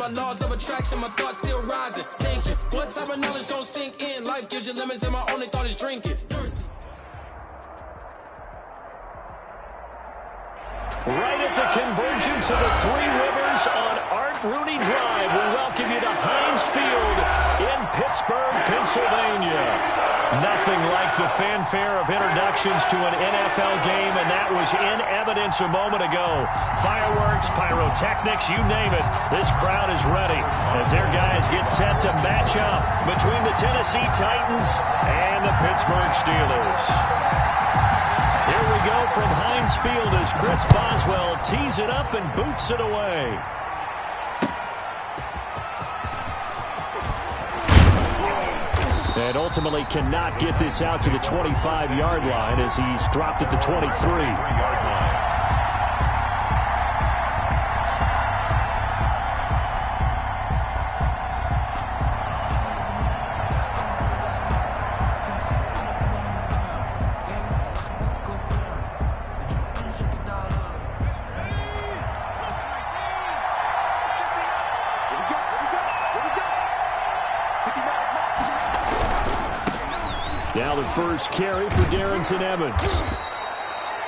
by laws of attraction, my thoughts still rising. Thinking, what type of knowledge don't sink in? Life gives you lemons and my only thought is drinking. Right at the convergence of the Three Rivers on Art Rooney Drive, we welcome you to Heinz Field in Pittsburgh, Pennsylvania. Nothing like the fanfare of introductions to an NFL game, and that was in evidence a moment ago. Fireworks, pyrotechnics, you name it. This crowd is ready as their guys get set to match up between the Tennessee Titans and the Pittsburgh Steelers. Here we go from Heinz Field as Chris Boswell tees it up and boots it away. And ultimately cannot get this out to the 25-yard line as he's dropped at the 23-yard line. Now the first carry for Darrington Evans.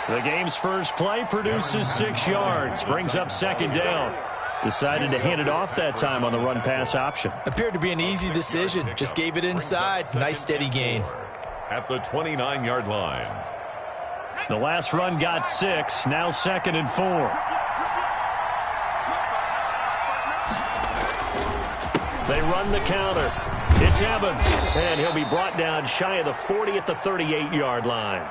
The game's first play produces 6 yards, brings up second down. Decided to hand it off that time on the run-pass option. Appeared to be an easy decision. Just gave it inside. Nice steady gain. At the 29-yard line. The last run got 6. Now 2nd and 4. They run the counter. It's Evans, and he'll be brought down shy of the 40 at the 38-yard line.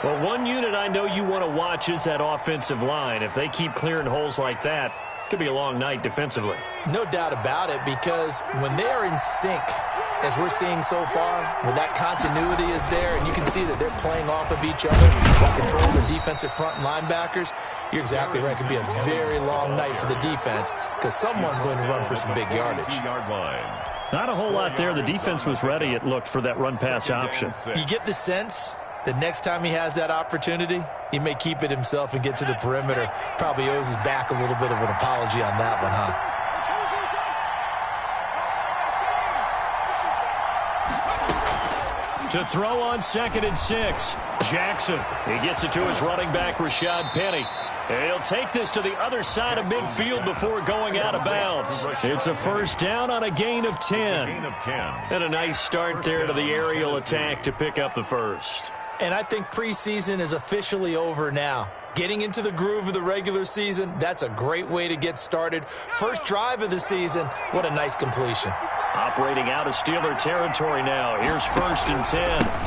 Well, one unit I know you want to watch is that offensive line. If they keep clearing holes like that, it could be a long night defensively. No doubt about it, because when they're in sync, as we're seeing so far, when that continuity is there, and you can see that they're playing off of each other while controlling the defensive front linebackers, you're exactly right. It could be a very long night for the defense because someone's going to run for some big yardage. Not a whole lot there. The defense was ready, it looked, for that run-pass option. You get the sense that next time he has that opportunity, he may keep it himself and get to the perimeter. Probably owes his back a little bit of an apology on that one, huh? To throw on 2nd and 6. Jackson. He gets it to his running back, Rashad Penny. He'll take this to the other side of midfield before going out of bounds. It's a first down on a gain of 10. And a nice start there to the aerial attack to pick up the first. And I think preseason is officially over now. Getting into the groove of the regular season, that's a great way to get started. First drive of the season, what a nice completion. Operating out of Steeler territory now. Here's 1st and 10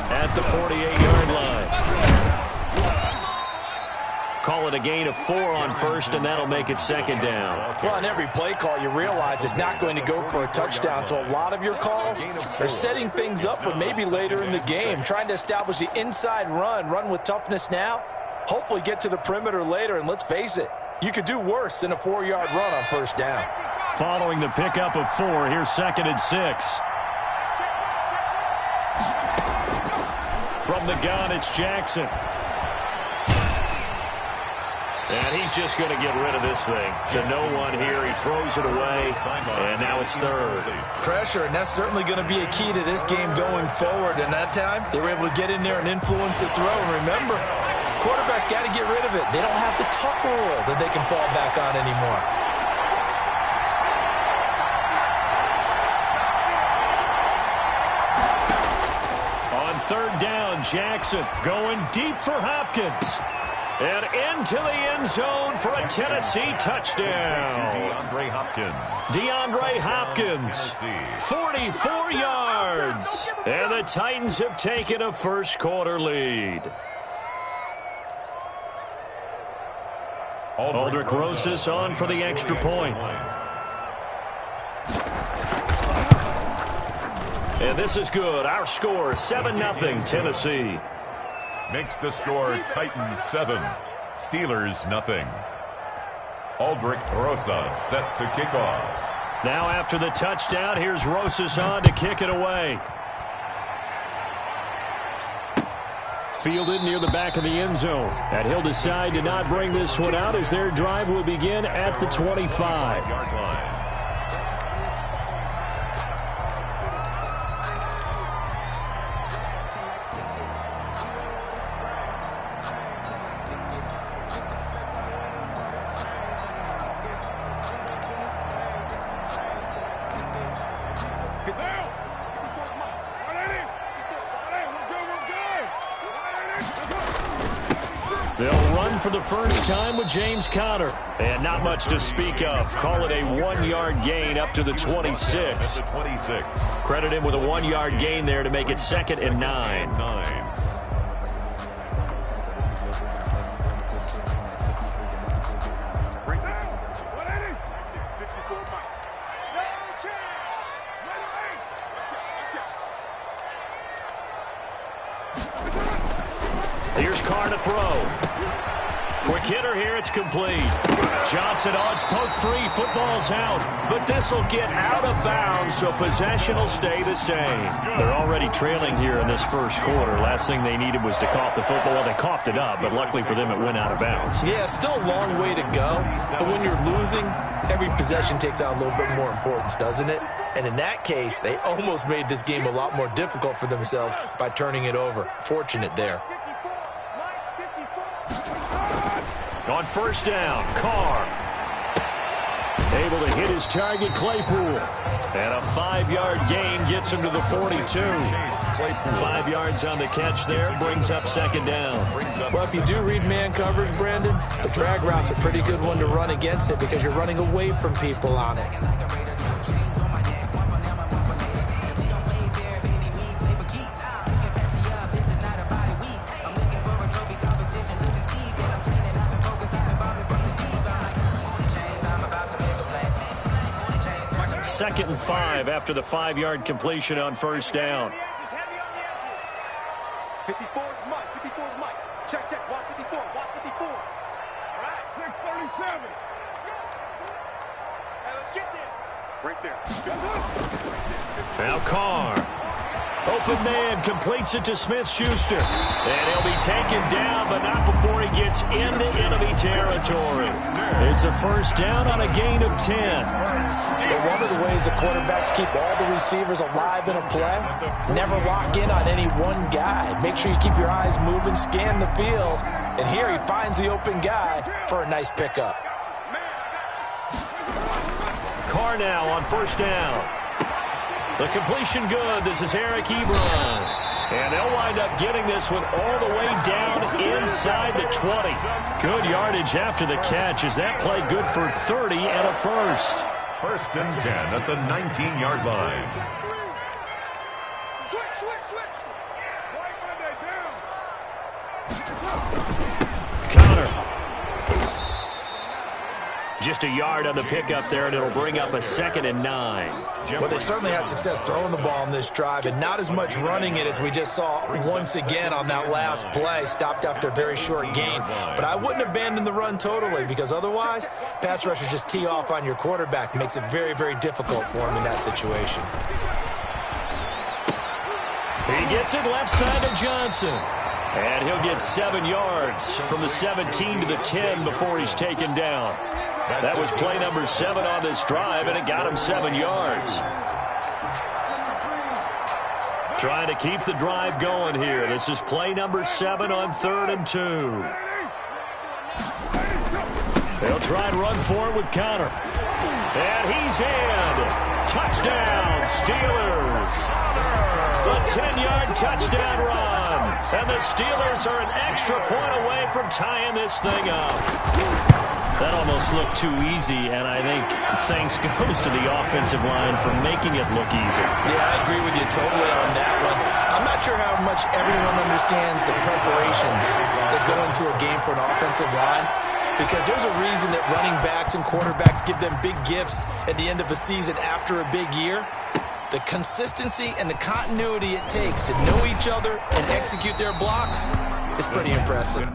at the 48-yard line. Call it a gain of 4 on 1st, and that'll make it 2nd down. Well, on every play call, you realize it's not going to go for a touchdown. So a lot of your calls are setting things up for maybe later in the game, trying to establish the inside run with toughness now, hopefully get to the perimeter later. And let's face it, you could do worse than a 4-yard run on 1st down. Following the pickup of 4, here's 2nd and 6. From the gun, it's Jackson. And he's just going to get rid of this thing. To no one here, he throws it away, and now it's 3rd. Pressure, and that's certainly going to be a key to this game going forward. And that time, they were able to get in there and influence the throw. And remember, quarterbacks got to get rid of it. They don't have the tuck rule that they can fall back on anymore. On 3rd down, Jackson going deep for Hopkins. And into the end zone for a Tennessee touchdown. DeAndre Hopkins, 44 yards. And the Titans have taken a first-quarter lead. Aldrich Rosas on for the extra point. And this is good. Our score, 7-0 Tennessee. Makes the score Titans 7, Steelers 0. Aldrich Rosas set to kick off. Now after the touchdown, here's Rosas on to kick it away. Fielded near the back of the end zone. And he'll decide to not bring this one out as their drive will begin at the 25. for the first time with James Conner. And not much to speak of. Call it a 1-yard gain up to the 26. Credit him with a 1-yard gain there to make it 2nd and 9. Here's Carr to throw. Quick hitter here, it's complete. Johnson on its poke free, football's out. But this will get out of bounds, so possession will stay the same. They're already trailing here in this first quarter. Last thing they needed was to cough the football. Well, they coughed it up, but luckily for them, it went out of bounds. Yeah, still a long way to go. But when you're losing, every possession takes out a little bit more importance, doesn't it? And in that case, they almost made this game a lot more difficult for themselves by turning it over. Fortunate there. On first down, Carr. Able to hit his target, Claypool. And a 5-yard gain gets him to the 42. 5 yards on the catch there, brings up 2nd down. Well, if you do read man coverage, Brandon, the drag route's a pretty good one to run against it because you're running away from people on it. Second and 5 after the 5-yard completion on first down. 54 is Mike. 54 is Mike. Check, check. Watch 54. Watch 54. All right, 637. Hey, let's get this. Right there. Now Carr. Open man completes it to Smith-Schuster. And he'll be taken down, but not before he gets into enemy territory. It's a first down on a gain of 10. But one of the ways the quarterbacks keep all the receivers alive in a play, never lock in on any one guy. Make sure you keep your eyes moving, scan the field. And here he finds the open guy for a nice pickup. Carr now on first down. The completion good. This is Eric Ebron. And they'll wind up getting this one all the way down inside the 20. Good yardage after the catch. Is that play good for 30 and a first? 1st and 10 at the 19-yard line. Conner. Just a yard on the pickup there, and it'll bring up a 2nd and 9. Well, they certainly had success throwing the ball on this drive, and not as much running it as we just saw once again on that last play. Stopped after a very short gain. But I wouldn't abandon the run totally, because otherwise, pass rushers just tee off on your quarterback. Makes it very, very difficult for him in that situation. He gets it left side to Johnson. And he'll get 7 yards from the 17 to the 10 before he's taken down. That was play number 7 on this drive, and it got him 7 yards. Trying to keep the drive going here. This is play number 7 on 3rd and 2. They'll try and run for it with Conner. And he's in. Touchdown, Steelers. A 10-yard touchdown run. And the Steelers are an extra point away from tying this thing up. That almost looked too easy, and I think thanks goes to the offensive line for making it look easy. Yeah, I agree with you totally on that one. I'm not sure how much everyone understands the preparations that go into a game for an offensive line, because there's a reason that running backs and quarterbacks give them big gifts at the end of a season after a big year. The consistency and the continuity it takes to know each other and execute their blocks is pretty impressive.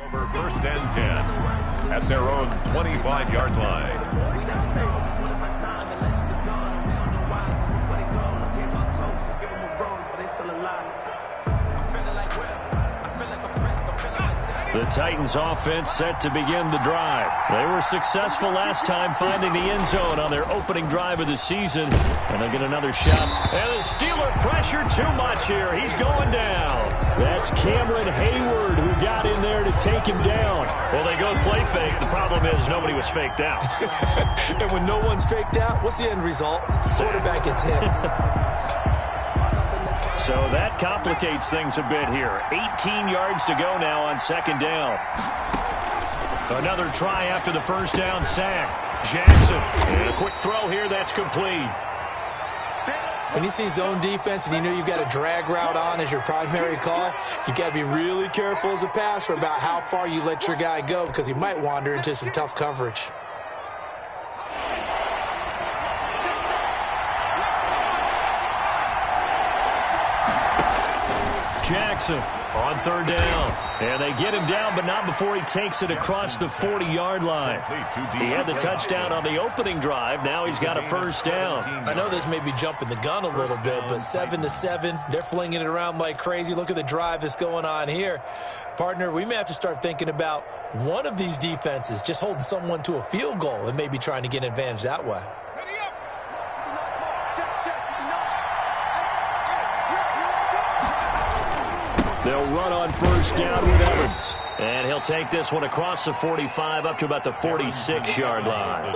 Over 1st and 10 at their own 25-yard line. The Titans offense set to begin the drive. They were successful last time finding the end zone on their opening drive of the season. And they'll get another shot. And the Steeler pressure too much here. He's going down. That's Cameron Hayward who got in there to take him down. Well, they go play fake. The problem is nobody was faked out. And when no one's faked out, what's the end result? Quarterback gets hit. So that complicates things a bit here. 18 yards to go now on 2nd down. Another try after the 1st down sack. Jackson, and a quick throw here that's complete. When you see zone defense and you know you've got a drag route on as your primary call, you got to be really careful as a passer about how far you let your guy go because he might wander into some tough coverage. Jackson on 3rd down. And they get him down, but not before he takes it across the 40-yard line. He had the touchdown on the opening drive. Now he's got a 1st down. I know this may be jumping the gun a little bit, but 7-7, they're flinging it around like crazy. Look at the drive that's going on here. Partner, we may have to start thinking about one of these defenses just holding someone to a field goal and maybe trying to get an advantage that way. They'll run on 1st down with Evans. And he'll take this one across the 45 up to about the 46-yard line.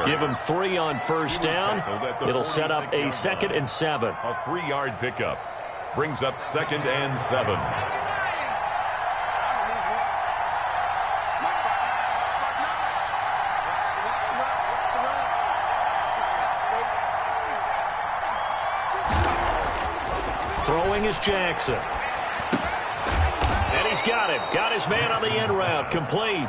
Give him 3 on 1st down. It'll set up a 2nd and 7. A 3-yard pickup brings up 2nd and 7. Throwing is Jackson. And he's got him. Got his man on the end route. Complete.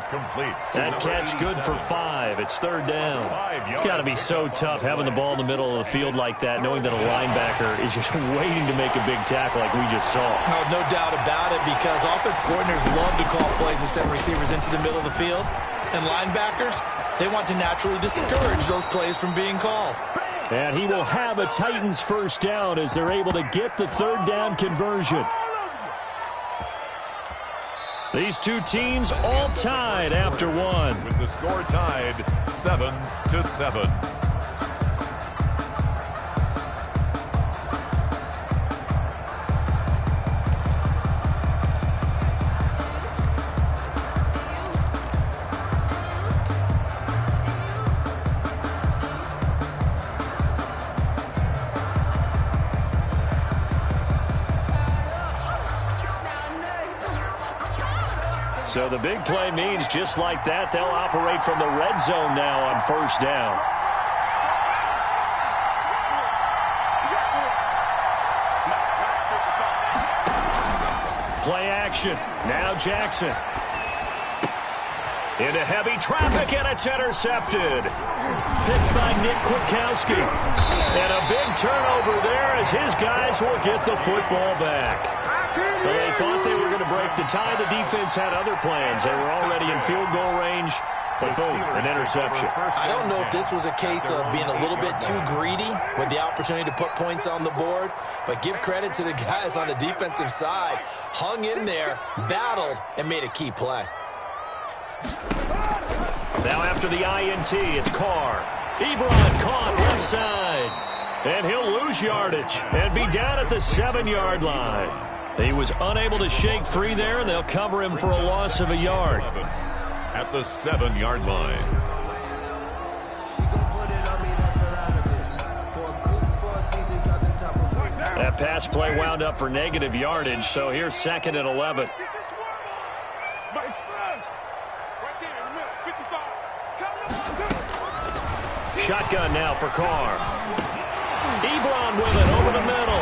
That catch good for 5. It's 3rd down. It's got to be so tough having the ball in the middle of the field like that, knowing that a linebacker is just waiting to make a big tackle like we just saw. Oh, no doubt about it, because offense coordinators love to call plays and send receivers into the middle of the field. And linebackers, they want to naturally discourage those plays from being called. And he will have a Titans 1st down as they're able to get the 3rd down conversion. These two teams all tied after one. With the score tied 7-7. So the big play means just like that, they'll operate from the red zone now on 1st down. Play action. Now Jackson. Into heavy traffic, and it's intercepted. Picked by Nick Kwiatkowski. And a big turnover there as his guys will get the football back. Well, they thought they were going to break the tie. The defense had other plans. They were already in field goal range, but boom, an interception. I don't know if this was a case of being a little bit too greedy with the opportunity to put points on the board, but give credit to the guys on the defensive side. Hung in there, battled, and made a key play. Now after the INT, it's Carr. Ebron caught left side. And he'll lose yardage and be down at the 7-yard line. He was unable to shake free there, and they'll cover him for a loss of a yard. At the 7-yard line. That pass play wound up for negative yardage, so here's 2nd and 11. Shotgun now for Carr. Ebron with it over the middle.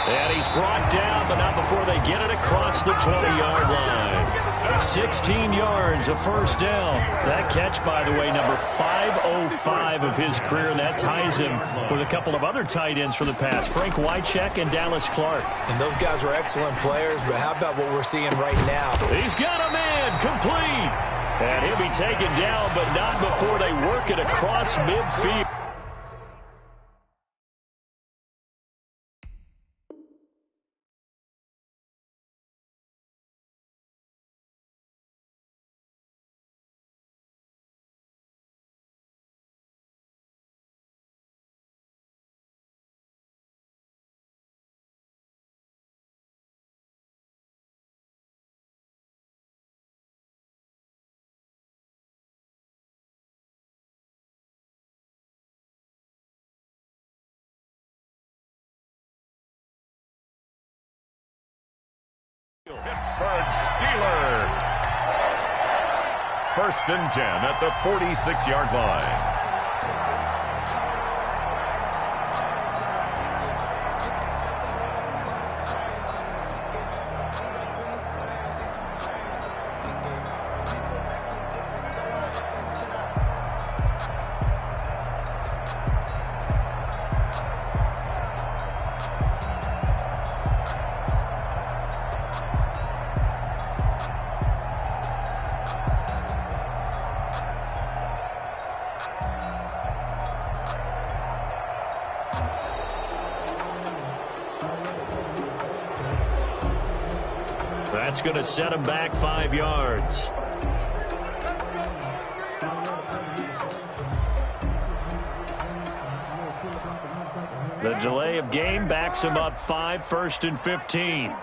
And he's brought down, but not before they get it across the 20-yard line. 16 yards, a first down. That catch, by the way, number 505 of his career. That ties him with a couple of other tight ends for the past, Frank Wycheck and Dallas Clark. And those guys were excellent players, but how about what we're seeing right now? He's got a man, complete. And he'll be taken down, but not before they work it across midfield. Pittsburgh Steelers. 1st and 10 at the 46-yard line. That's going to set him back 5 yards. The delay of game backs him up 5, 1st and 15.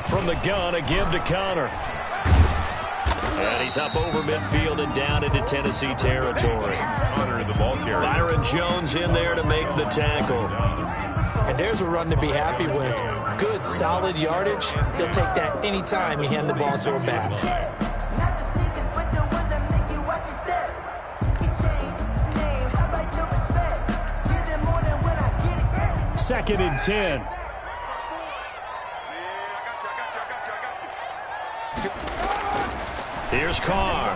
From the gun, a give to Connor. And he's up over midfield and down into Tennessee territory. Connor, the ball carrier. Byron Jones in there to make the tackle. And there's a run to be happy with. Good, solid yardage. He'll take that anytime you hand the ball to a back. 2nd and 10. Here's Carr.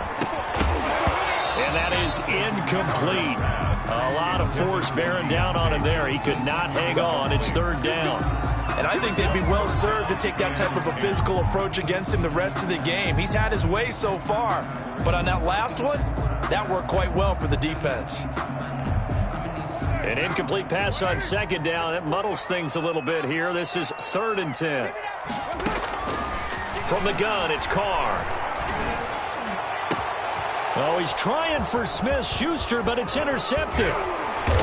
And that is incomplete. A lot of force bearing down on him there. He could not hang on. It's 3rd down. And I think they'd be well served to take that type of a physical approach against him the rest of the game. He's had his way so far. But on that last one, that worked quite well for the defense. An incomplete pass on 2nd down. That muddles things a little bit here. This is 3rd and 10. From the gun, it's Carr. Oh, he's trying for Smith-Schuster, but it's intercepted.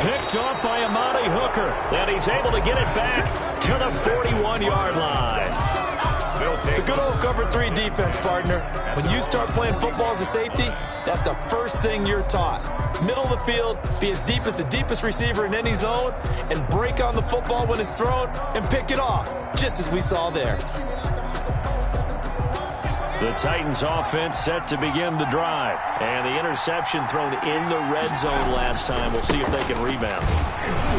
Picked off by Amani Hooker. And he's able to get it back to the 41-yard line. The good old cover 3 defense, partner. When you start playing football as a safety, that's the first thing you're taught. Middle of the field, be as deep as the deepest receiver in any zone, and break on the football when it's thrown and pick it off, just as we saw there. The Titans offense set to begin the drive. And the interception thrown in the red zone last time. We'll see if they can rebound.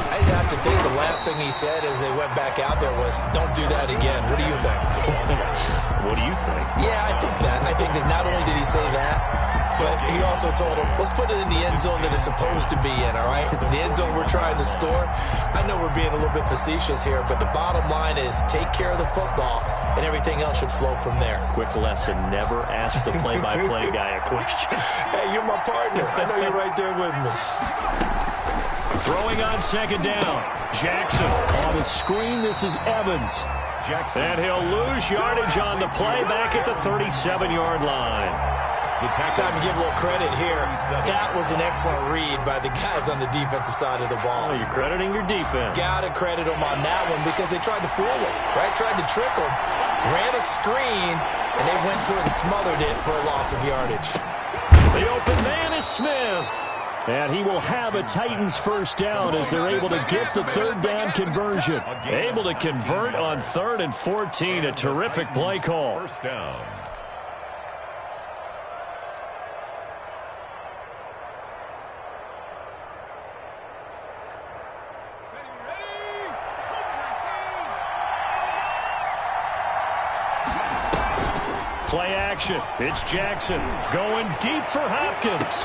I just have to think the last thing he said as they went back out there was, don't do that again. What do you think? What do you think? Yeah, I think that. I think that not only did he say that, but he also told him, let's put it in the end zone that it's supposed to be in, all right? The end zone we're trying to score. I know we're being a little bit facetious here, but the bottom line is take care of the football, and everything else should flow from there. Quick lesson, never ask the play-by-play guy a question. Hey, you're my partner. I know you're right there with me. Throwing on 2nd down. Jackson on the screen. This is Evans. Jackson. And he'll lose yardage on the play back at the 37-yard line. Time to give a little credit here. That was an excellent read by the guys on the defensive side of the ball. Oh, you're crediting your defense. Got to credit them on that one because they tried to fool him, right? Tried to trick him. Ran a screen, and they went to it and smothered it for a loss of yardage. The open man is Smith. And he will have a Titans first down as they're able to get the 3rd down conversion. Able to convert on 3rd and 14. A terrific play call. First down. Play action. It's Jackson going deep for Hopkins.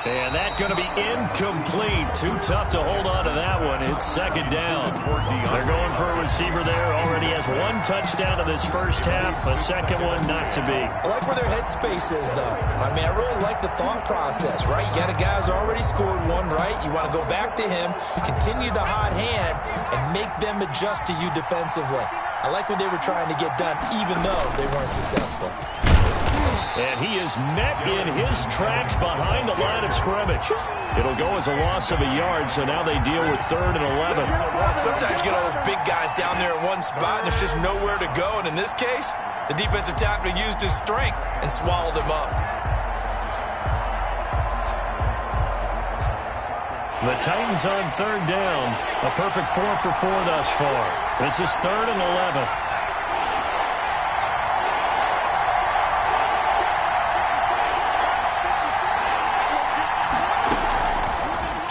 And that's going to be incomplete. Too tough to hold on to that one. It's second down. They're going for a receiver there. Already has one touchdown in this first half. A second one not to be. I like where their headspace is, though. I mean, I really like the thought process, right? You got a guy who's already scored one, right? You want to go back to him, continue the hot hand, and make them adjust to you defensively. I like what they were trying to get done, even though they weren't successful. And he is met in his tracks behind the line of scrimmage. It'll go as a loss of a yard, so now they deal with 3rd and 11. Sometimes you get all those big guys down there in one spot, and there's just nowhere to go. And in this case, the defensive tackle used his strength and swallowed him up. The Titans on 3rd down. A perfect 4 for 4 thus far. This is 3rd and 11.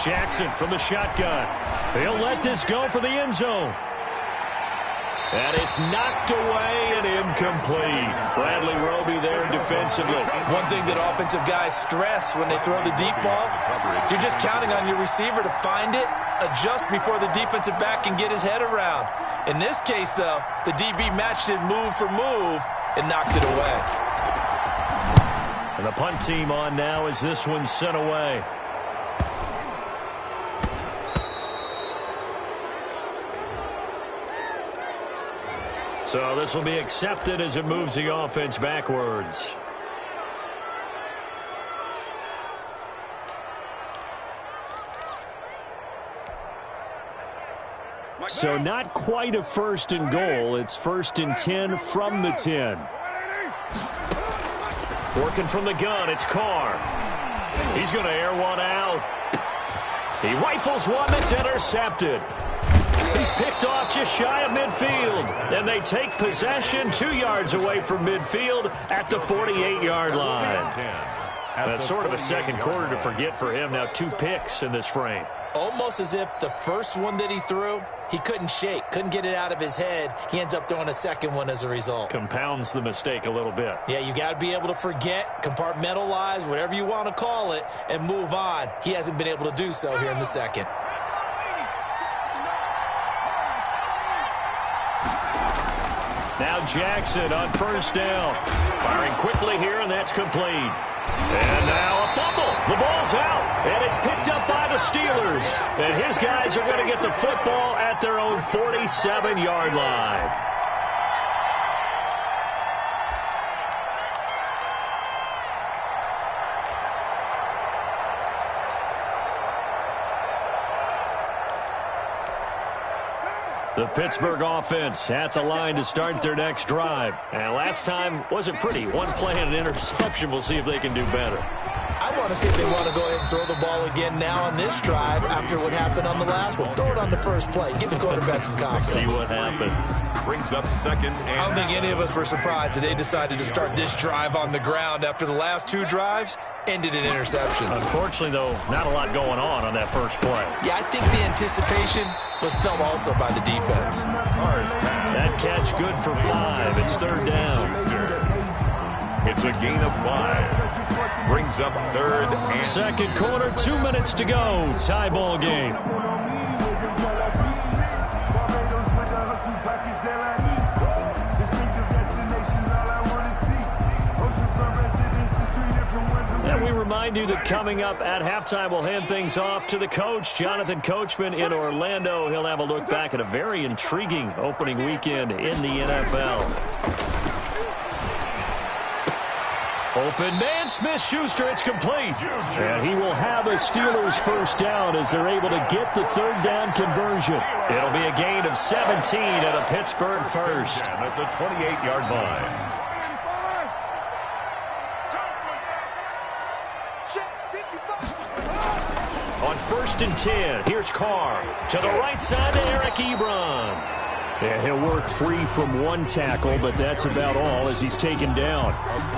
Jackson from the shotgun. They'll let this go for the end zone. And it's knocked away and incomplete. Bradley Roby there defensively. One thing that offensive guys stress when they throw the deep ball, you're just counting on your receiver to find it, adjust before the defensive back can get his head around. In this case, though, the DB matched it move for move and knocked it away. And the punt team on now as this one's sent away. So this will be accepted as it moves the offense backwards. So not quite a 1st and goal. It's 1st and 10 from the 10. Working from the gun, it's Carr. He's going to air one out. He rifles one that's intercepted. He's picked off just shy of midfield. And they take possession 2 yards away from midfield at the 48-yard line. That's sort of a second quarter to forget for him. Now 2 picks in this frame. Almost as if the first one that he threw, he couldn't shake, couldn't get it out of his head. He ends up throwing a second one as a result. Compounds the mistake a little bit. Yeah, you got to be able to forget, compartmentalize, whatever you want to call it, and move on. He hasn't been able to do so here in the second. Now Jackson on 1st down. Firing quickly here, and that's complete. And now a fumble. The ball's out, and it's picked up by the Steelers. And his guys are going to get the football at their own 47-yard line. The Pittsburgh offense at the line to start their next drive. And last time wasn't pretty. One play and an interception. We'll see if they can do better. I want to see if they want to go ahead and throw the ball again now on this drive after what happened on the last one. Throw it on the first play. Give the quarterback some confidence. See what happens. Brings up 2nd and... I don't think any of us were surprised that they decided to start this drive on the ground after the last 2 drives ended in interceptions. Unfortunately, though, not a lot going on that first play. Yeah, I think the anticipation was felt also by the defense. That catch good for 5. It's 3rd down. It's a gain of 5. Brings up 3rd and... Second quarter, 2 minutes to go. Tie ball game. And we remind you that coming up at halftime, we'll hand things off to the coach, Jonathan Coachman in Orlando. He'll have a look back at a very intriguing opening weekend in the NFL. Open man, Smith-Schuster, it's complete. And he will have a Steelers first down as they're able to get the 3rd down conversion. It'll be a gain of 17 and a Pittsburgh first. At the 28-yard line. On 1st and 10, here's Carr. To the right side to Eric Ebron. Yeah, he'll work free from 1 tackle, but that's about all as he's taken down.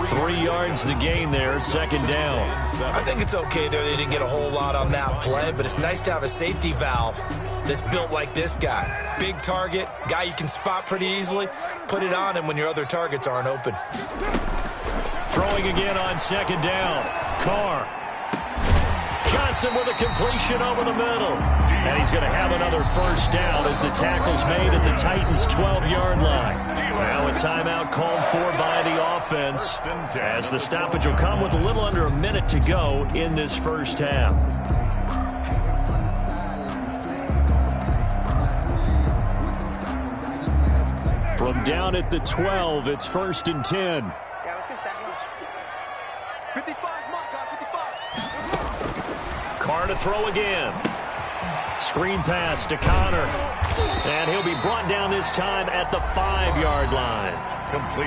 3 yards the gain there, 2nd down. I think it's okay there. They didn't get a whole lot on that play, but it's nice to have a safety valve. that's built like this guy. Big target, guy you can spot pretty easily. Put it on him when your other targets aren't open. Throwing again on second down. Carr. Johnson with a completion over the middle. And he's going to have another first down as the tackle's made at the Titans' 12-yard line. Now a timeout called for by the offense as the stoppage will come with a little under a minute to go in this first half. From down at the 12, it's 1st and 10. Yeah, let's get second. 55, mark, 55. Carr to throw again. Screen pass to Connor. And he'll be brought down this time at the 5-yard line.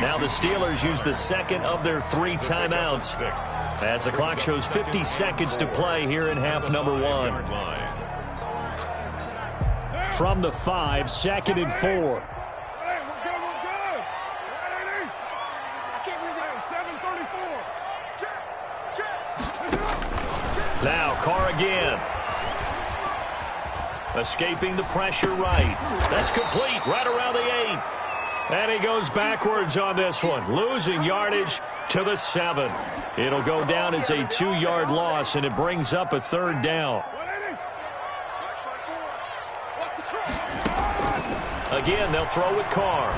Now the Steelers use the second of their 3 timeouts as the clock shows 50 seconds to play here in half number 1. From the 5, 2nd and 4. Now Carr again. Escaping the pressure right. That's complete right around the 8. And he goes backwards on this one, losing yardage to the 7. It'll go down as a 2-yard loss, and it brings up a 3rd down. Again, they'll throw with Carr.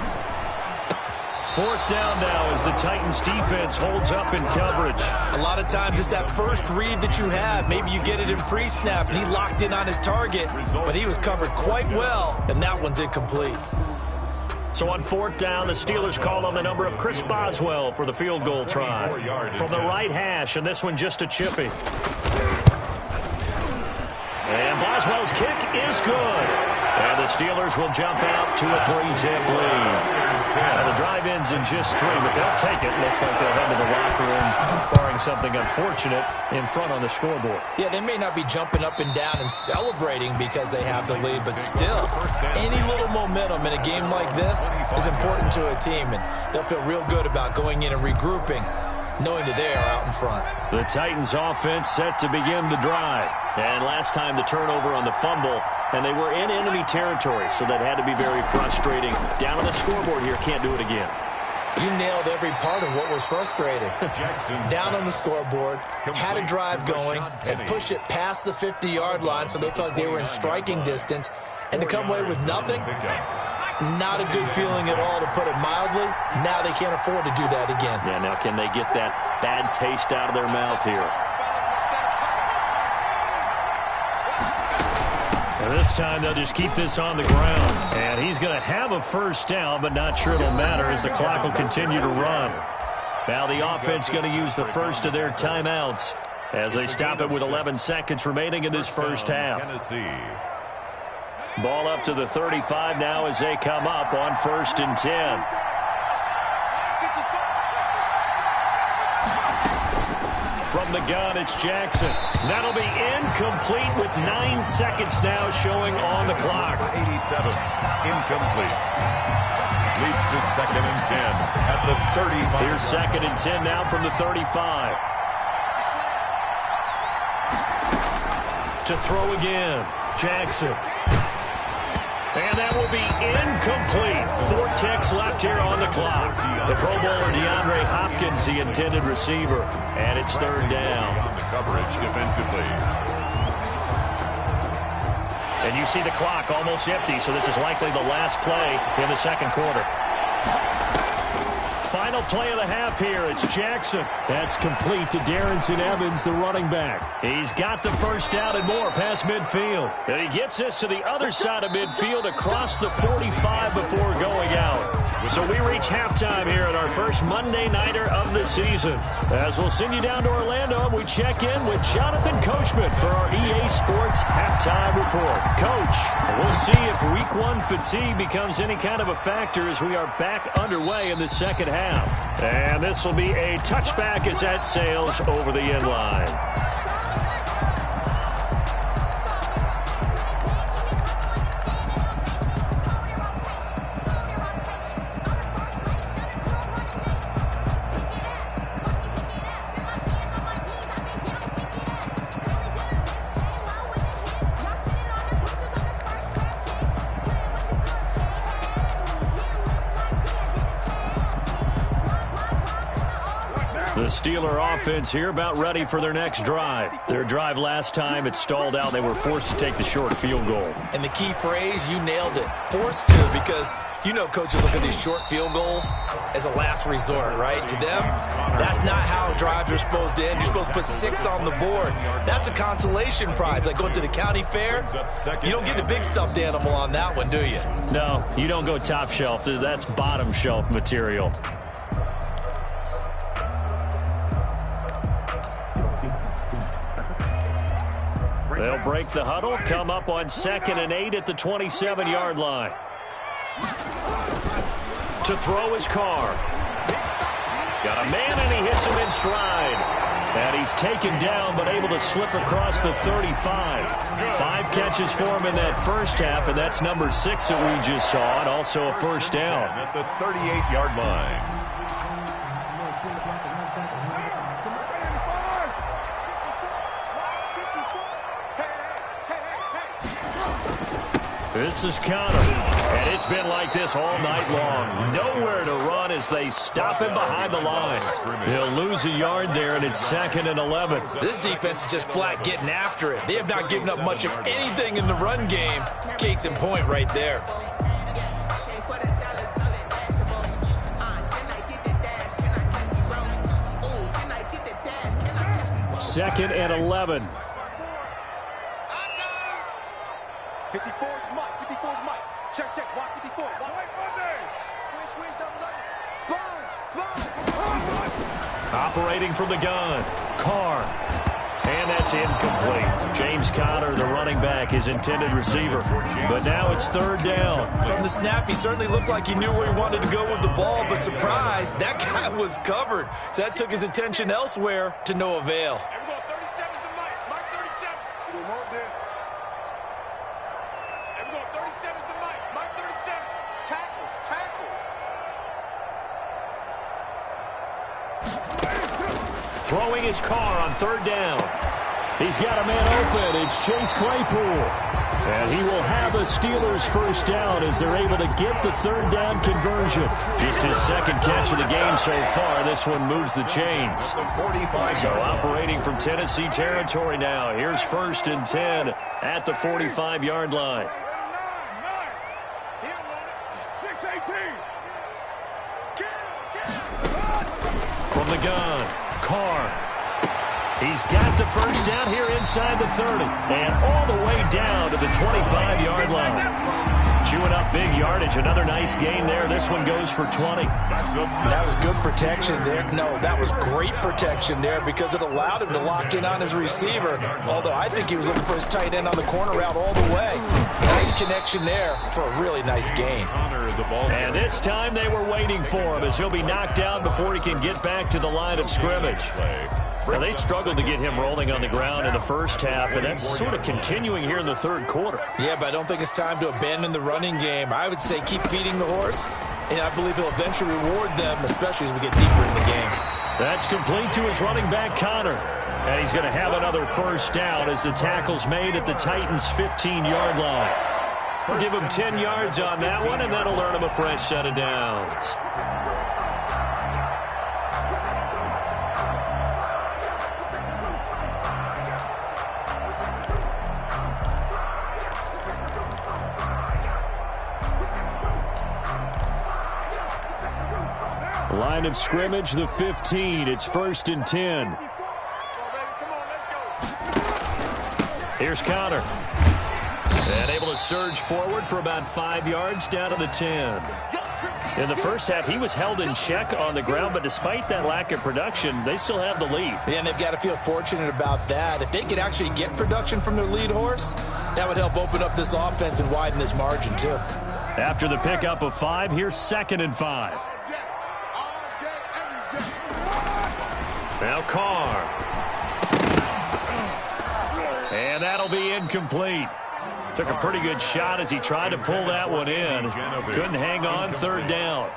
4th down now as the Titans defense holds up in coverage. A lot of times it's that first read that you have. Maybe you get it in pre-snap and he locked in on his target, but he was covered quite well, and that one's incomplete. So on 4th down, the Steelers call on the number of Chris Boswell for the field goal try. From the right hash, and this one just a chippy. And Boswell's kick is good. And the Steelers will jump out to a 3-zip lead. Now the drive ends in just 3, but they'll take it. Looks like they'll head to the locker room, barring something unfortunate in front on the scoreboard. Yeah, they may not be jumping up and down and celebrating because they have the lead, but still, any little momentum in a game like this is important to a team, and they'll feel real good about going in and regrouping, knowing that they are out in front. The Titans offense set to begin the drive. And last time the turnover on the fumble, and they were in enemy territory, so that had to be very frustrating. Down on the scoreboard here, can't do it again. You nailed every part of what was frustrating. Down on the scoreboard, had a drive going, and pushed it past the 50-yard line so they felt they were in striking distance, and to come away with nothing, not a good feeling at all, to put it mildly. Now they can't afford to do that again. Yeah, now can they get that bad taste out of their mouth here? And this time they'll just keep this on the ground. And he's going to have a first down, but not sure it'll matter as the clock will continue to run. Now the offense going to use the first of their timeouts as they stop it with 11 seconds remaining in this first half. Ball up to the 35 now as they come up on 1st and 10. From the gun, it's Jackson. That'll be incomplete with 9 seconds now showing on the clock. 87, incomplete. Leads to 2nd and 10 at the 35. Here's 2nd and 10 now from the 35. To throw again, Jackson. And that will be incomplete. 4 ticks left here on the clock. The Pro Bowler DeAndre Hopkins, the intended receiver. And it's 3rd down. On the coverage defensively. And you see the clock almost empty, so this is likely the last play in the 2nd quarter. Final play of the half here. It's Jackson. That's complete to Darrington Evans, the running back. He's got the first down and more past midfield. And he gets this to the other side of midfield across the 45 before going out. So we reach halftime here at our first Monday Nighter of the season. As we'll send you down to Orlando, we check in with Jonathan Coachman for our EA Sports Halftime Report. Coach, we'll see if Week 1 fatigue becomes any kind of a factor as we are back underway in the second half. And this will be a touchback as that sails over the end line. The Steeler offense here about ready for their next drive. Their drive last time, it stalled out. They were forced to take the short field goal. And the key phrase, you nailed it, forced to, because you know coaches look at these short field goals as a last resort, right? To them, that's not how drives are supposed to end. You're supposed to put 6 on the board. That's a consolation prize. Like going to the county fair, you don't get the big stuffed animal on that one, do you? No, you don't go top shelf. That's bottom shelf material. They'll break the huddle, come up on 2nd and 8 at the 27-yard line. To throw his car. Got a man, and he hits him in stride. And he's taken down, but able to slip across the 35. 5 catches for him in that first half, and that's number 6 that we just saw, and also a first down. At the 38-yard line. This is Connor, and it's been like this all night long. Nowhere to run as they stop him behind the line. He'll lose a yard there, and it's 2nd and 11. This defense is just flat getting after it. They have not given up much of anything in the run game. Case in point right there. Second and 11. 54 is Mike. 54 is Mike. Check, check. Watch 54. Watch Monday. Squish, double. Sponge. Operating from the gun. Carr. And that's incomplete. James Conner, the running back, his intended receiver. But now it's 3rd down. From the snap, he certainly looked like he knew where he wanted to go with the ball, but surprise, that guy was covered. So that took his attention elsewhere to no avail. Everyone, 37 is the Mike. Mike 37. We want this. Everyone, 37 is the Mike. Mike 37. Tackles, tackle. Throwing his car on 3rd down. He's got a man open. It's Chase Claypool. And he will have the Steelers' first down as they're able to get the 3rd down conversion. Just his 2nd catch of the game so far. This one moves the chains. So operating from Tennessee territory now. Here's 1st and 10 at the 45-yard line. 6-18. From the gun, Carr. He's got the first down here inside the 30 and all the way down to the 25-yard line. Chewing up big yardage. Another nice gain there. This one goes for 20. That was good protection there. No, that was great protection there because it allowed him to lock in on his receiver. Although I think he was looking for his tight end on the corner route all the way. Nice connection there for a really nice gain. And this time they were waiting for him as he'll be knocked down before he can get back to the line of scrimmage. Now, they struggled to get him rolling on the ground in the first half, and that's sort of continuing here in the 3rd quarter. Yeah, but I don't think it's time to abandon the running game. I would say keep feeding the horse, and I believe he'll eventually reward them, especially as we get deeper in the game. That's complete to his running back, Connor. And he's going to have another first down as the tackle's made at the Titans' 15-yard line. We'll give him 10 yards on that one, and that'll earn him a fresh set of downs. Line of scrimmage, the 15. It's 1st and 10. Here's Connor. And able to surge forward for about 5 yards down to the 10. In the first half, he was held in check on the ground, but despite that lack of production, they still have the lead. Yeah, and they've got to feel fortunate about that. If they could actually get production from their lead horse, that would help open up this offense and widen this margin, too. After the pickup of 5, here's 2nd and 5. Now Carr. And that'll be incomplete. Took a pretty good shot as he tried to pull that one in. Couldn't hang on, 3rd down.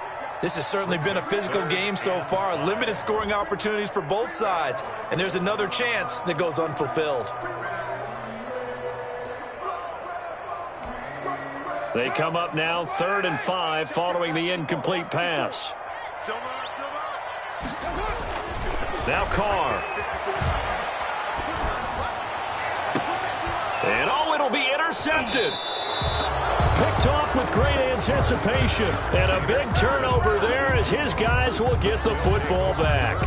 This has certainly been a physical game so far. Limited scoring opportunities for both sides. And there's another chance that goes unfulfilled. They come up now 3rd and 5 following the incomplete pass. Now Carr. And oh, it'll be intercepted. Picked off with great anticipation. And a big turnover there as his guys will get the football back.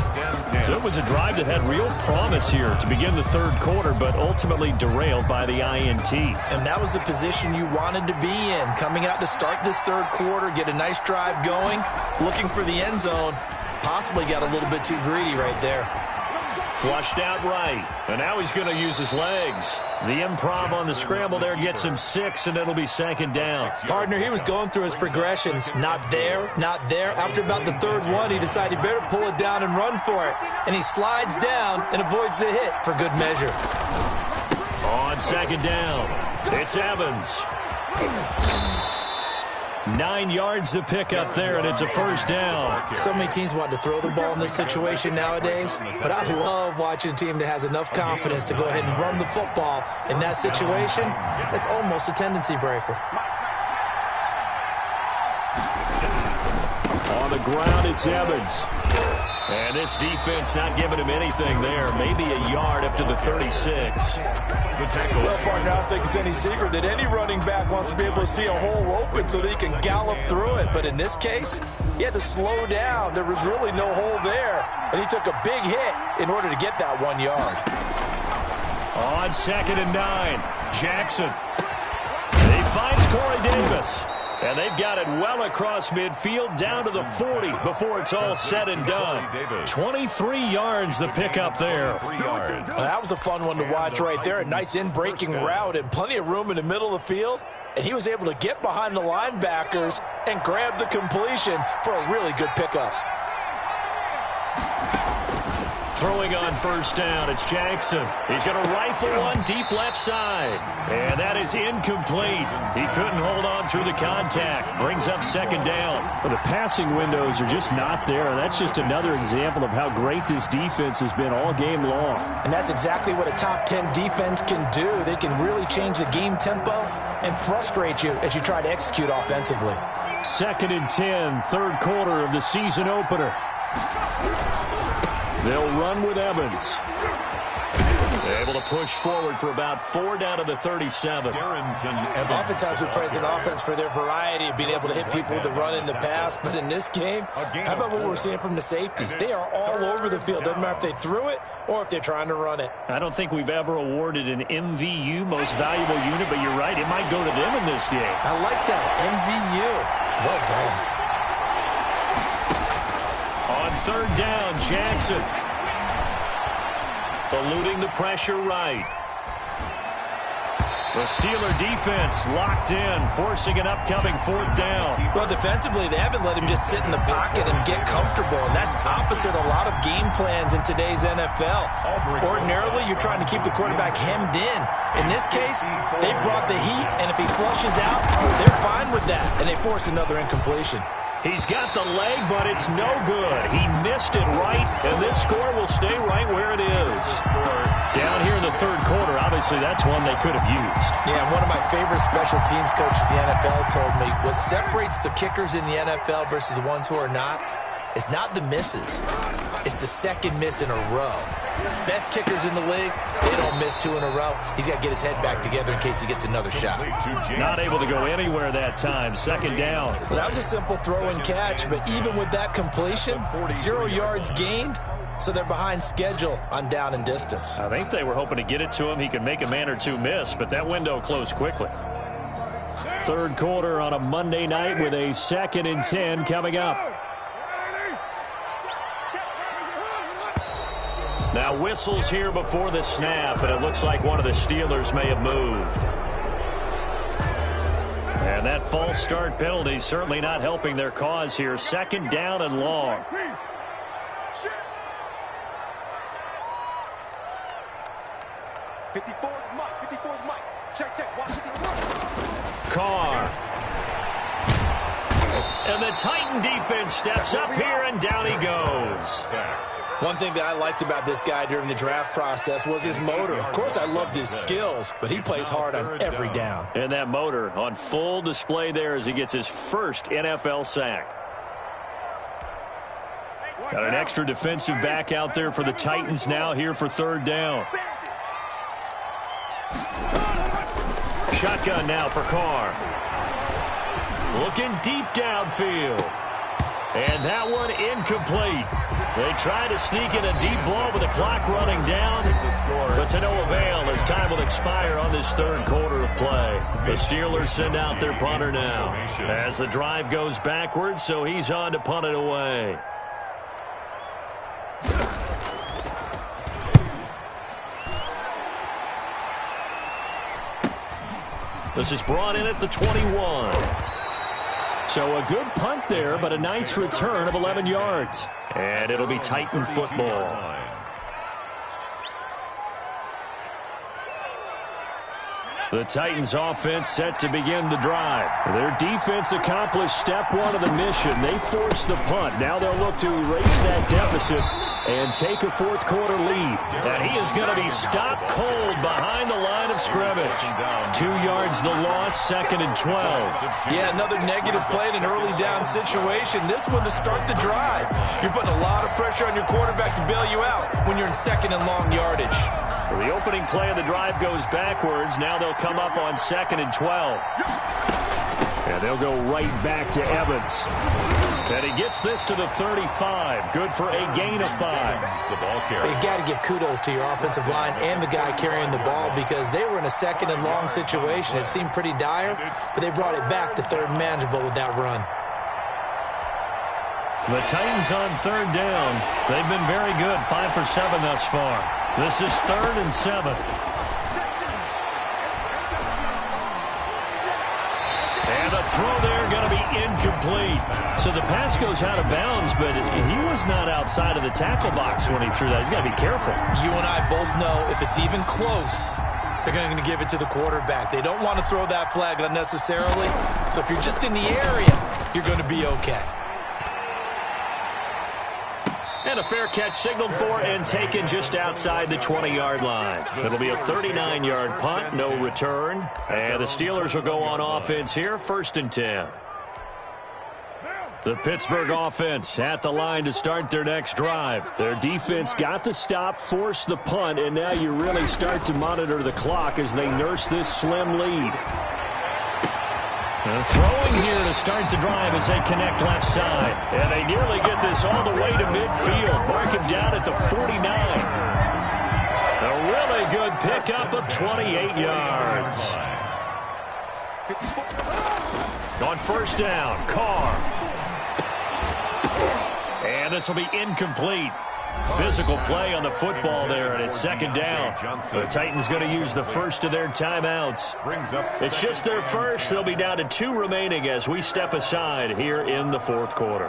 So it was a drive that had real promise here to begin the third quarter, but ultimately derailed by the INT. And that was the position you wanted to be in. Coming out to start this third quarter, get a nice drive going, looking for the end zone. Possibly got a little bit too greedy right there. Flushed out right. And now he's going to use his legs. The improv on the scramble there gets him 6, and it'll be second down. Partner, he was going through his progressions. Not there, not there. After about the third one, he decided he better pull it down and run for it. And he slides down and avoids the hit for good measure. On second down, it's Evans. 9 yards to pick up there, and it's a first down. So many teams want to throw the ball in this situation nowadays, but I love watching a team that has enough confidence to go ahead and run the football in that situation. That's almost a tendency breaker. On the ground, it's Evans. And this defense not giving him anything there. Maybe a yard up to the 36. Well, partner, I don't think it's any secret that any running back wants to be able to see a hole open so that he can gallop through it. But in this case, he had to slow down. There was really no hole there. And he took a big hit in order to get that 1 yard. On second and 9, Jackson. He finds Corey Davis. And they've got it well across midfield down to the 40 before it's all said and done. 23 yards the pickup there. That was a fun one to watch right there. A nice in-breaking route and plenty of room in the middle of the field. And he was able to get behind the linebackers and grab the completion for a really good pickup. Throwing on first down, it's Jackson. He's going to rifle one deep left side. And that is incomplete. He couldn't hold on through the contact. Brings up second down. Well, the passing windows are just not there. And that's just another example of how great this defense has been all game long. And that's exactly what a top 10 defense can do. They can really change the game tempo and frustrate you as you try to execute offensively. Second and 10, third quarter of the season opener. They'll run with Evans. Able to push forward for about 4 down to the 37. Oftentimes we praise an offense for their variety of being able to hit people with the run in the pass. But in this game, how about what we're seeing from the safeties? They are all over the field. Doesn't matter if they threw it or if they're trying to run it. I don't think we've ever awarded an MVU, most valuable unit, but you're right. It might go to them in this game. I like that. MVU. Well done. On third down, Jackson. Eluding the pressure right. The Steeler defense locked in, forcing an upcoming fourth down. Well, defensively, they haven't let him just sit in the pocket and get comfortable, and that's opposite a lot of game plans in today's NFL. Ordinarily, you're trying to keep the quarterback hemmed in. In this case, they brought the heat, and if he flushes out, they're fine with that, and they force another incompletion. He's got the leg, but it's no good. He missed it right, and this score will stay right where it is. Down here in the third quarter, obviously that's one they could have used. Yeah, and one of my favorite special teams coaches in the NFL told me what separates the kickers in the NFL versus the ones who are not is not the misses. It's the second miss in a row. Best kickers in the league, they don't miss 2 in a row. He's got to get his head back together in case he gets another shot. Not able to go anywhere that time. Second down. Well, that was a simple throw and catch, but even with that completion, 0 yards gained, so they're behind schedule on down and distance. I think they were hoping to get it to him. He could make a man or two miss, but that window closed quickly. Third quarter on a Monday night with a 2nd and 10 coming up. Now whistles here before the snap, and it looks like one of the Steelers may have moved. And that false start penalty certainly not helping their cause here. Second down and long. Carr. And the Titan defense steps up here, and down he goes. One thing that I liked about this guy during the draft process was his motor. Of course, I loved his skills, but he plays hard on every down. And that motor on full display there as he gets his first NFL sack. Got an extra defensive back out there for the Titans now here for third down. Shotgun now for Carr. Looking deep downfield. And that one incomplete. They try to sneak in a deep ball with the clock running down, but to no avail as time will expire on this third quarter of play. The Steelers send out their punter now as the drive goes backwards, so he's on to punt it away. This is brought in at the 21. So a good punt there, but a nice return of 11 yards. And it'll be Titan football. The Titans offense set to begin the drive. Their defense accomplished step one of the mission. They forced the punt. Now they'll look to erase that deficit and take a fourth quarter lead. And he is going to be stopped cold behind the line of scrimmage. 2 yards the loss, 2nd and 12. Yeah, another negative play in an early down situation. This one to start the drive. You're putting a lot of pressure on your quarterback to bail you out when you're in 2nd and long yardage. So the opening play of the drive goes backwards. Now they'll come up on 2nd and 12. And they'll go right back to Evans. And he gets this to the 35. Good for a gain of 5. You got to give kudos to your offensive line and the guy carrying the ball because they were in a 2nd and long situation. It seemed pretty dire, but they brought it back to 3rd manageable with that run. The Titans on 3rd down. They've been very good, 5 for 7 thus far. This is 3rd and 7. And the throw there going to be incomplete. So the pass goes out of bounds, but he was not outside of the tackle box when he threw that. He's got to be careful. You and I both know if it's even close, they're going to give it to the quarterback. They don't want to throw that flag unnecessarily. So if you're just in the area, you're going to be okay. And a fair catch signaled for and taken just outside the 20-yard line. It'll be a 39-yard punt, no return. And the Steelers will go on offense here, 1st and 10. The Pittsburgh offense at the line to start their next drive. Their defense got the stop, forced the punt, and now you really start to monitor the clock as they nurse this slim lead. And throwing here to start the drive as they connect left side. And they nearly get this all the way to midfield. Mark him down at the 49. A really good pickup of 28 yards. On 1st down, Carr. And this will be incomplete. Physical play on the football there, and it's 2nd down. The Titans going to use the first of their timeouts. It's just their first. They'll be down to 2 remaining as we step aside here in the 4th quarter.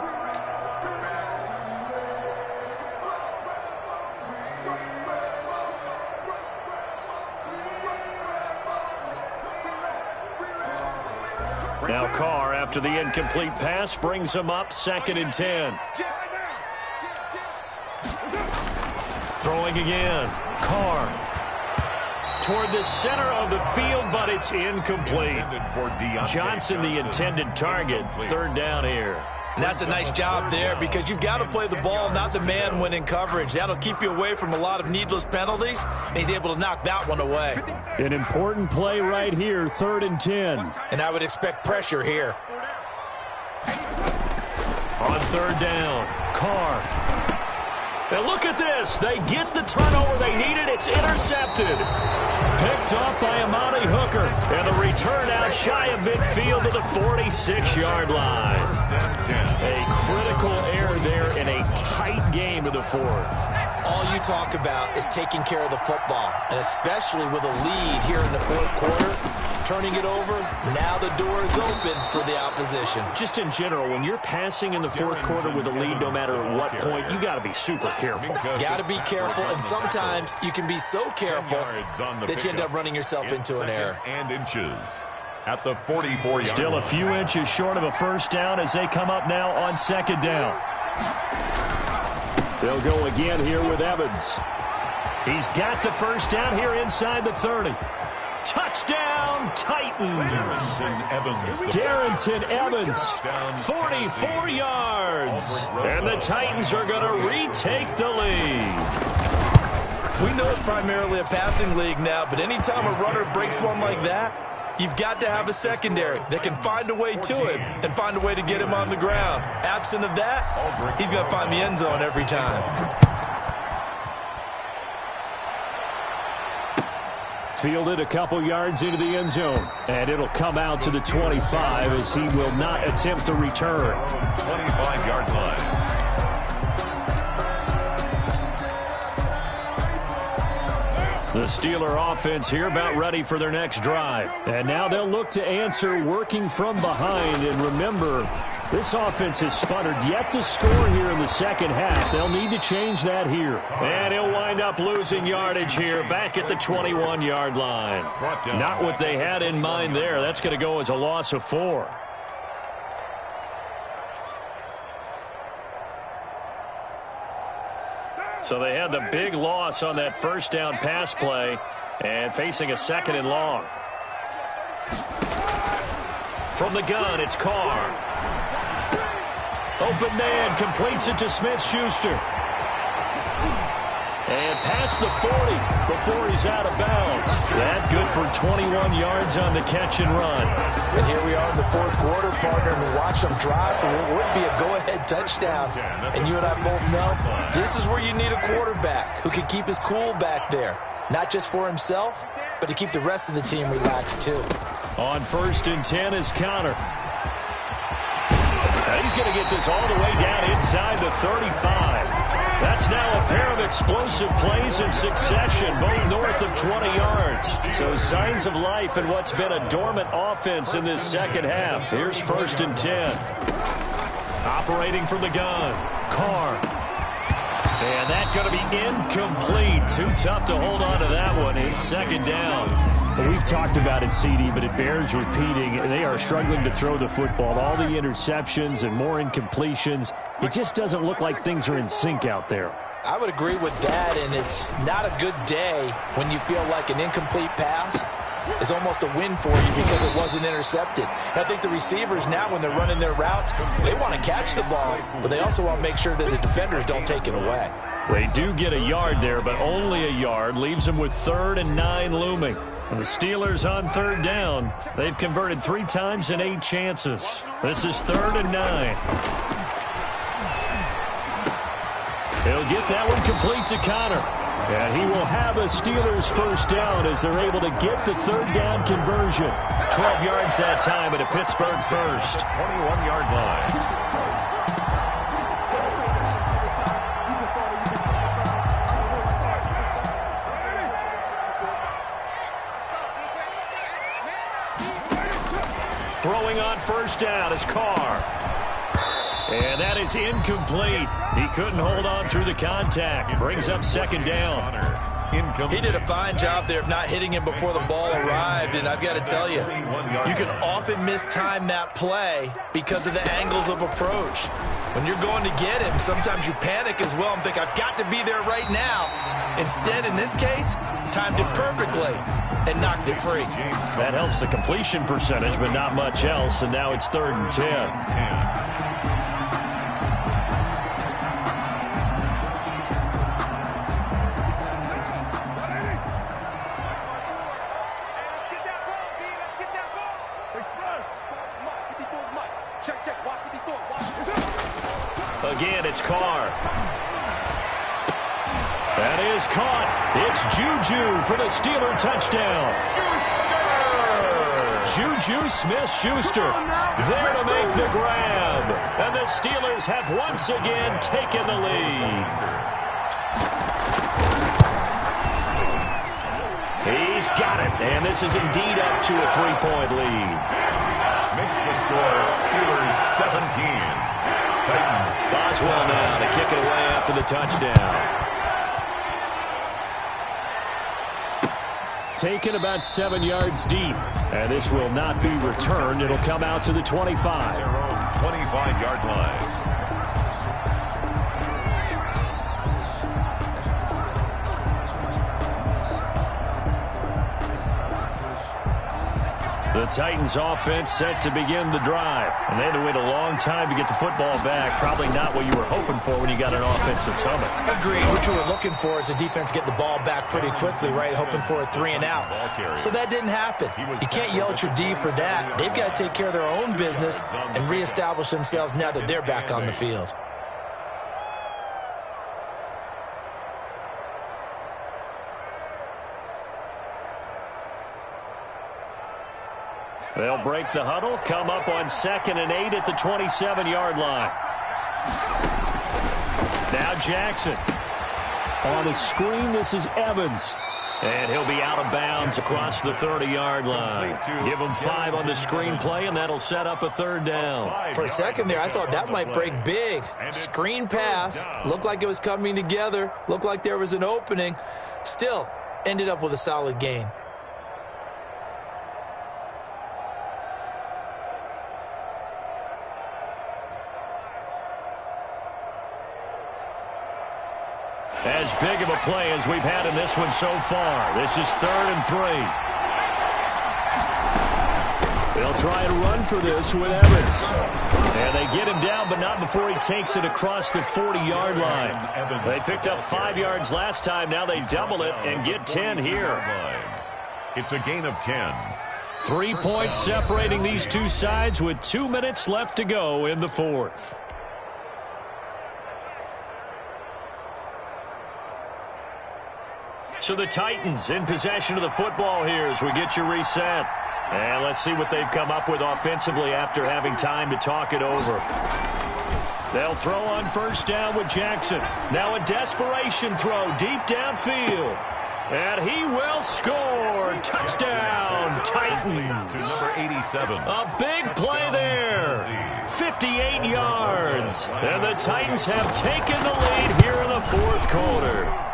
Now Carr, after the incomplete pass, brings him up 2nd and 10. Throwing again. Carr. Toward the center of the field, but it's incomplete. Johnson, the intended target. 3rd down here. And that's a nice job there because you've got to play the ball, not the man when in coverage. That'll keep you away from a lot of needless penalties, and he's able to knock that one away. An important play right here, 3rd and 10. And I would expect pressure here. On 3rd down, Carr. And look at this. They get the turnover they needed. It's intercepted. Picked off by Amani Hooker. And the return out shy of midfield to the 46-yard line. A critical error there in a tight game of the 4th. All you talk about is taking care of the football, and especially with a lead here in the 4th quarter. Turning it over, now the door is open for the opposition. Just in general, when you're passing in the 4th quarter with a lead, no matter at what point, you got to be super careful. Got to be careful, and sometimes you can be so careful that you end up running yourself into an error. And inches at the 44-yard Still a few inches short of a 1st down as they come up now on 2nd down. They'll go again here with Evans. He's got the 1st down here inside the 30. Touchdown, Titans. Darrington Evans, 44 yards. And the Titans are going to retake the lead. We know it's primarily a passing league now, but anytime a runner breaks one like that, you've got to have a secondary that can find a way to him and find a way to get him on the ground. Absent of that, he's going to find the end zone every time. Fielded a couple yards into the end zone, and it'll come out to the 25 as he will not attempt to return. 25-yard line. The Steeler offense here about ready for their next drive. And now they'll look to answer working from behind. And remember, this offense has sputtered yet to score here in the second half. They'll need to change that here. And he'll wind up losing yardage here back at the 21-yard line. Not what they had in mind there. That's going to go as a loss of 4. So they had the big loss on that first down pass play and facing a 2nd and long. From the gun, it's Carr. Open man completes it to Smith-Schuster. And past the 40 before he's out of bounds. That good for 21 yards on the catch and run. And here we are in the 4th quarter, partner, and we watch them drive for what would be a go-ahead touchdown. And you and I both know this is where you need a quarterback who can keep his cool back there. Not just for himself, but to keep the rest of the team relaxed too. On 1st and 10 is Connor. Now he's going to get this all the way down inside the 35. That's now a pair of explosive plays in succession, both north of 20 yards. So signs of life in what's been a dormant offense in this second half. Here's 1st and 10. Operating from the gun, Carr. And that's going to be incomplete. Too tough to hold on to that one. It's 2nd down. Well, we've talked about it, CD, but it bears repeating. They are struggling to throw the football. All the interceptions and more incompletions. It just doesn't look like things are in sync out there. I would agree with that, and it's not a good day when you feel like an incomplete pass is almost a win for you because it wasn't intercepted. And I think the receivers now, when they're running their routes, they want to catch the ball, but they also want to make sure that the defenders don't take it away. They do get a yard there, but only a yard. Leaves them with 3rd and 9 looming. And the Steelers on 3rd down. They've converted 3 times in 8 chances. This is 3rd and 9. He'll get that one complete to Connor. And he will have a Steelers 1st down as they're able to get the 3rd down conversion. 12 yards that time at a Pittsburgh 1st. 21-yard line. Throwing on 1st down is Carr. And that is incomplete. He couldn't hold on through the contact. Brings up 2nd down. He did a fine job there of not hitting him before the ball arrived, and I've got to tell you, you can often mistime that play because of the angles of approach. When you're going to get him, sometimes you panic as well and think, I've got to be there right now. Instead, in this case, timed it perfectly and knocked it free. That helps the completion percentage, but not much else, and now it's 3rd and 10. Again, it's Carr. That is caught. It's Juju for the Steeler touchdown. Juju Smith-Schuster there to make the grab. And the Steelers have once again taken the lead. He's got it. And this is indeed up to a 3-point lead. Makes the score Steelers 17. Titans. Boswell now to kick it away after the touchdown. Taken about 7 yards deep. And this will not be returned. It'll come out to the 25. 25-yard line. The Titans offense set to begin the drive. And they had to wait a long time to get the football back. Probably not what you were hoping for when you got an offense that's humming. Agreed. What you were looking for is the defense get the ball back pretty quickly, right? Hoping for a 3 and out. So that didn't happen. You can't yell at your D for that. They've got to take care of their own business and reestablish themselves now that they're back on the field. They'll break the huddle, come up on 2nd and 8 at the 27-yard line. Now Jackson. On a screen, this is Evans. And he'll be out of bounds across the 30-yard line. Give him 5 on the screen play, and that'll set up a 3rd down. For a second there, I thought that might break big. Screen pass. Looked like it was coming together. Looked like there was an opening. Still, ended up with a solid gain. As big of a play as we've had in this one so far. This is 3rd and 3. They'll try to run for this with Evans. And they get him down, but not before he takes it across the 40-yard line. They picked up 5 yards last time. Now they double it and get 10 here. It's a gain of 10. 3 points separating these two sides with 2 minutes left to go in the 4th. So the Titans in possession of the football here as we get you reset. And let's see what they've come up with offensively after having time to talk it over. They'll throw on 1st down with Jackson. Now a desperation throw deep downfield. And he will score. Touchdown, Titans. To number 87. A big play there. 58 yards. And the Titans have taken the lead here in the 4th quarter.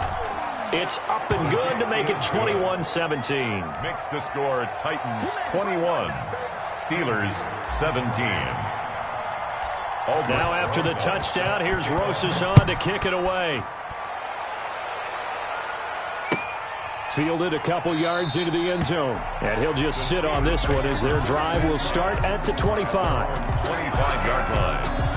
It's up and good to make it 21-17. Makes the score Titans 21, Steelers 17. Now after the touchdown, here's Rosas on to kick it away. Fielded a couple yards into the end zone. And he'll just sit on this one as their drive will start at the 25. 25-yard line.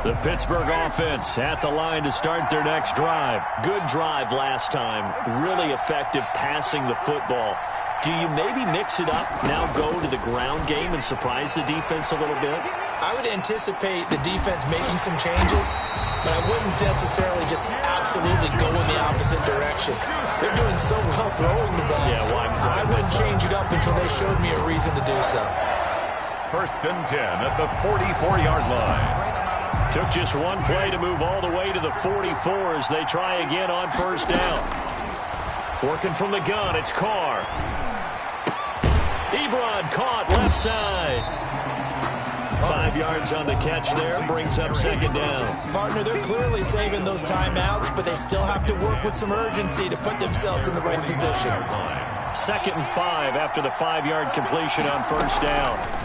The Pittsburgh offense at the line to start their next drive. Good drive last time. Really effective passing the football. Do you maybe mix it up, now go to the ground game and surprise the defense a little bit? I would anticipate the defense making some changes, but I wouldn't necessarily just absolutely go in the opposite direction. They're doing so well throwing the ball. Yeah, why I wouldn't change it up until they showed me a reason to do so. 1st and 10 at the 44-yard line. Took just one play to move all the way to the 44 as they try again on 1st down. Working from the gun, it's Carr. Ebron caught left side. 5 yards on the catch there, brings up 2nd down. Partner, they're clearly saving those timeouts, but they still have to work with some urgency to put themselves in the right position. 2nd and 5 after the 5-yard completion on 1st down.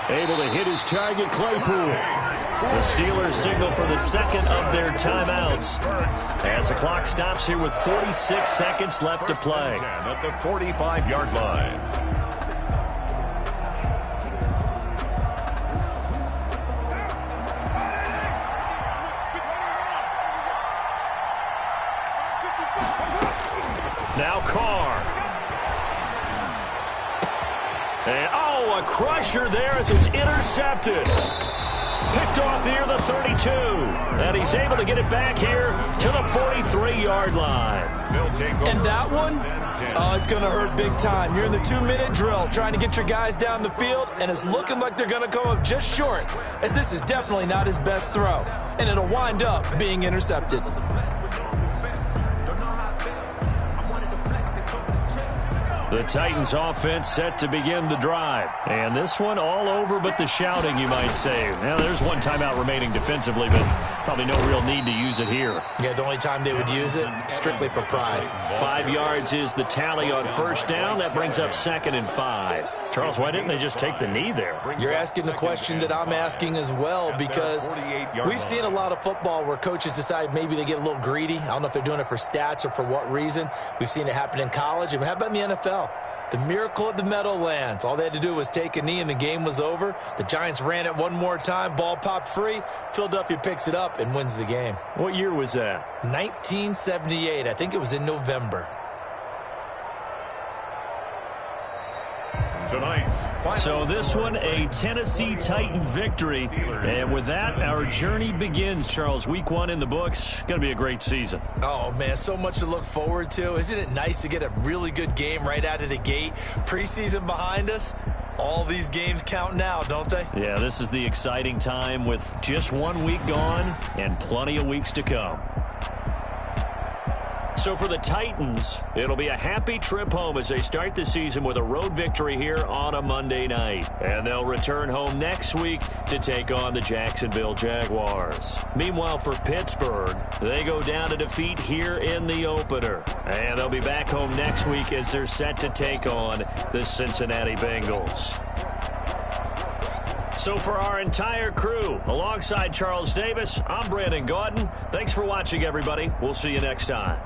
Able to hit his target, Claypool. The Steelers signal for the 2nd of their timeouts as the clock stops here with 46 seconds left to play. At the 45-yard line. Now Carr. And, a crusher there as it's intercepted. Picked off here the 32. And he's able to get it back here to the 43-yard line. And that one, it's going to hurt big time. You're in the 2-minute drill trying to get your guys down the field, and it's looking like they're going to come up just short, as this is definitely not his best throw. And it'll wind up being intercepted. The Titans offense set to begin the drive. And this one all over but the shouting, you might say. Now, there's one timeout remaining defensively, but probably no real need to use it here. Yeah, the only time they would use it, strictly for pride. 5 yards is the tally on 1st down. That brings up 2nd and 5. Charles, why didn't they just take the knee there? You're asking the question that I'm asking as well, because we've seen a lot of football where coaches decide maybe they get a little greedy. I don't know if they're doing it for stats or for what reason. We've seen it happen in college. And how about in the NFL? The miracle of the Meadowlands. All they had to do was take a knee and the game was over. The Giants ran it one more time. Ball popped free. Philadelphia picks it up and wins the game. What year was that? 1978. I think it was in November. So this one, a Tennessee Titan victory. And with that, our journey begins, Charles. Week 1 in the books. Going to be a great season. Oh, man, so much to look forward to. Isn't it nice to get a really good game right out of the gate? Preseason behind us. All these games count now, don't they? Yeah, this is the exciting time with just 1 week gone and plenty of weeks to come. So for the Titans, it'll be a happy trip home as they start the season with a road victory here on a Monday night. And they'll return home next week to take on the Jacksonville Jaguars. Meanwhile, for Pittsburgh, they go down to defeat here in the opener. And they'll be back home next week as they're set to take on the Cincinnati Bengals. So for our entire crew, alongside Charles Davis, I'm Brandon Gaudin. Thanks for watching, everybody. We'll see you next time.